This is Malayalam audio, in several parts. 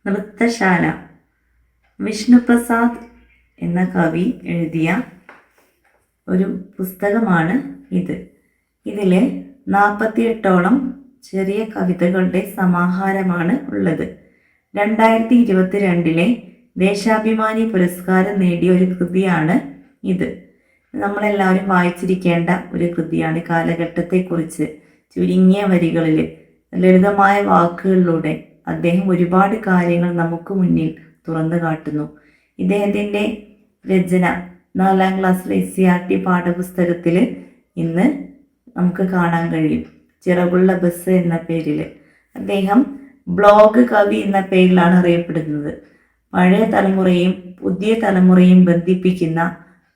നൃത്തശാല. വിഷ്ണുപ്രസാദ് എന്ന കവി എഴുതിയ ഒരു പുസ്തകമാണ് ഇത്. ഇതിൽ 48ഓളം ചെറിയ കവിതകളുടെ സമാഹാരമാണ് ഉള്ളത്. 2022 ദേശാഭിമാനി പുരസ്കാരം നേടിയ ഒരു കൃതിയാണ് ഇത്. നമ്മളെല്ലാവരും വായിച്ചിരിക്കേണ്ട ഒരു കൃതിയാണ്. കാലഘട്ടത്തെക്കുറിച്ച് ചുരുങ്ങിയ വരികളിൽ ലളിതമായ വാക്കുകളിലൂടെ അദ്ദേഹം ഒരുപാട് കാര്യങ്ങൾ നമുക്ക് മുന്നിൽ തുറന്നു കാട്ടുന്നു. ഇദ്ദേഹത്തിൻ്റെ രചന 4ാം ക്ലാസ്സിലെ SCERT പാഠപുസ്തകത്തിൽ ഇന്ന് നമുക്ക് കാണാൻ കഴിയും. ചിറകുള്ള ബസ് എന്ന പേരിൽ. അദ്ദേഹം ബ്ലോഗ് കവി എന്ന പേരിലാണ് അറിയപ്പെടുന്നത്. പഴയ തലമുറയും പുതിയ തലമുറയും ബന്ധിപ്പിക്കുന്ന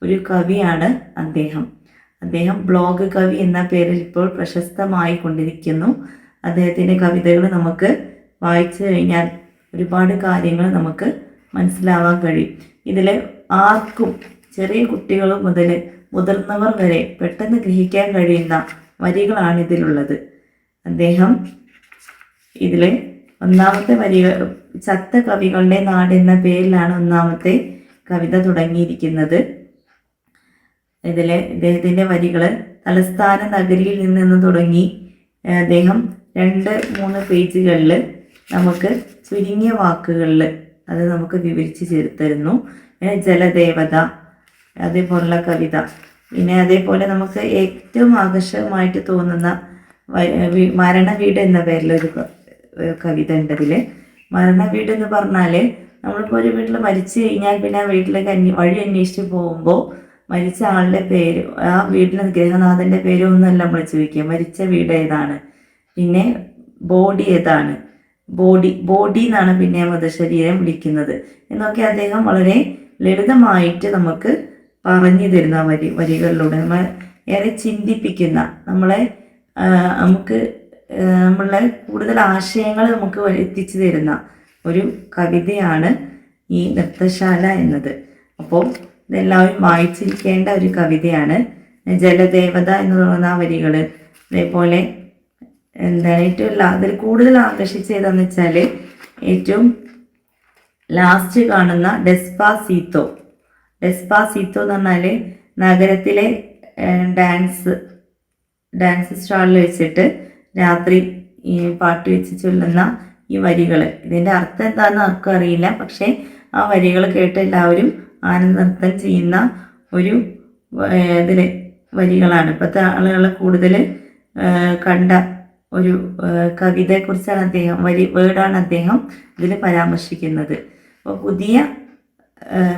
ഒരു കവിയാണ് അദ്ദേഹം ബ്ലോഗ് കവി എന്ന പേരിൽ ഇപ്പോൾ പ്രശസ്തമായി കൊണ്ടിരിക്കുന്നു. അദ്ദേഹത്തിൻ്റെ കവിതകൾ നമുക്ക് വായിച്ചു കഴിഞ്ഞാൽ ഒരുപാട് കാര്യങ്ങൾ നമുക്ക് മനസ്സിലാവാൻ കഴിയും. ഇതിൽ ആർക്കും, ചെറിയ കുട്ടികൾ മുതൽ മുതിർന്നവർ വരെ പെട്ടെന്ന് ഗ്രഹിക്കാൻ കഴിയുന്ന വരികളാണ് ഇതിലുള്ളത്. അദ്ദേഹം ഇതിൽ ഒന്നാമത്തെ ചത്ത കവികളുടെ നാട് എന്ന പേരിലാണ് ഒന്നാമത്തെ കവിത തുടങ്ങിയിരിക്കുന്നത്. ഇദ്ദേഹത്തിൻ്റെ വരികൾ തലസ്ഥാന നഗരിയിൽ നിന്ന് തുടങ്ങി അദ്ദേഹം 2-3 പേജുകളിൽ നമുക്ക് ചുരുങ്ങിയ വാക്കുകളിൽ അത് നമുക്ക് വിവരിച്ച് തരുന്നു. ജലദേവത, അതേപോലുള്ള കവിത. പിന്നെ അതേപോലെ നമുക്ക് ഏറ്റവും ആകർഷകമായിട്ട് തോന്നുന്ന മരണവീട് എന്ന പേരിലൊരു കവിത ഉണ്ട്. അതിൽ മരണവീട് എന്ന് പറഞ്ഞാൽ നമ്മളിപ്പോൾ ഒരു വീട്ടിൽ മരിച്ചു കഴിഞ്ഞാൽ പിന്നെ ആ വീട്ടിലേക്ക് വഴി അന്വേഷിച്ച് പോകുമ്പോൾ മരിച്ച ആളുടെ പേര്, ആ വീട്ടിലെ ഗൃഹനാഥൻ്റെ പേരും ഒന്നുമല്ല നമ്മൾ ചോദിക്കുക. മരിച്ച വീട് ഏതാണ്, പിന്നെ ബോഡി ഏതാണ്, ബോഡി എന്നാണ് പിന്നെ മൃതശരീരം വിളിക്കുന്നത് എന്നൊക്കെ അദ്ദേഹം വളരെ ലളിതമായിട്ട് നമുക്ക് പറഞ്ഞു തരുന്ന വരികളിലൂടെ നമ്മളെ ഏറെ ചിന്തിപ്പിക്കുന്ന, നമ്മളെ കൂടുതൽ ആശയങ്ങൾ നമുക്ക് എത്തിച്ചു തരുന്ന ഒരു കവിതയാണ് ഈ നൃത്തശാല എന്നത്. അപ്പോൾ ഇതെല്ലാവരും വായിച്ചിരിക്കേണ്ട ഒരു കവിതയാണ്. ജലദേവത എന്ന് പറയുന്ന ആ വരികൾ. അതേപോലെ ഏറ്റവും അതിൽ കൂടുതൽ ആകർഷിച്ചതെന്ന് വെച്ചാൽ ഏറ്റവും ലാസ്റ്റ് കാണുന്ന ഡെസ്പാസീത്തോ എന്ന് പറഞ്ഞാൽ നഗരത്തിലെ ഡാൻസ് സ്റ്റാളിൽ വെച്ചിട്ട് രാത്രി ഈ പാട്ട് വെച്ച് ചൊല്ലുന്ന ഈ വരികൾ. ഇതിൻ്റെ അർത്ഥം എന്താണെന്ന് ആർക്കും അറിയില്ല. പക്ഷേ ആ വരികൾ കേട്ട് എല്ലാവരും ആനന്ദ നൃത്തം ചെയ്യുന്ന ഒരു വരികളാണ്. ഇപ്പോഴത്തെ ആളുകൾ കൂടുതൽ കണ്ട ഒരു കവിതയെക്കുറിച്ചാണ് വേർഡാണ് അദ്ദേഹം ഇതിൽ പരാമർശിക്കുന്നത്. അപ്പോൾ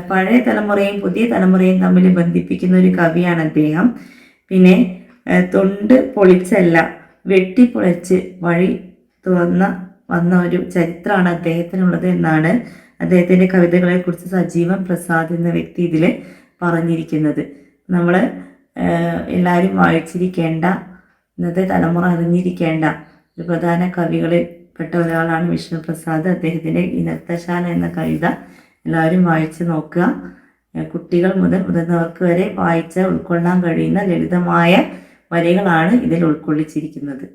പഴയ തലമുറയും പുതിയ തലമുറയും തമ്മിൽ ബന്ധിപ്പിക്കുന്ന ഒരു കവിയാണ് അദ്ദേഹം. പിന്നെ തൊണ്ട് പൊളിച്ചല്ല, വെട്ടിപ്പൊളിച്ച് വഴി വന്ന ഒരു ചരിത്രമാണ് അദ്ദേഹത്തിനുള്ളത് എന്നാണ് അദ്ദേഹത്തിൻ്റെ കവിതകളെക്കുറിച്ച് സജീവൻ പ്രസാദ് എന്ന വ്യക്തി ഇതിൽ പറഞ്ഞിരിക്കുന്നത്. നമ്മൾ എല്ലാവരും വായിച്ചിരിക്കേണ്ട, ഇന്നത്തെ തലമുറ അറിഞ്ഞിരിക്കേണ്ട ഒരു പ്രധാന കവികളിൽ പെട്ട ഒരാളാണ് വിഷ്ണുപ്രസാദ്. അദ്ദേഹത്തിൻ്റെ ഈ നൃത്തശാല എന്ന കവിത എല്ലാവരും വായിച്ച് നോക്കുക. കുട്ടികൾ മുതൽ മുതിർന്നവർക്ക് വരെ ഉൾക്കൊള്ളാൻ കഴിയുന്ന ലളിതമായ വരികളാണ് ഇതിൽ ഉൾക്കൊള്ളിച്ചിരിക്കുന്നത്.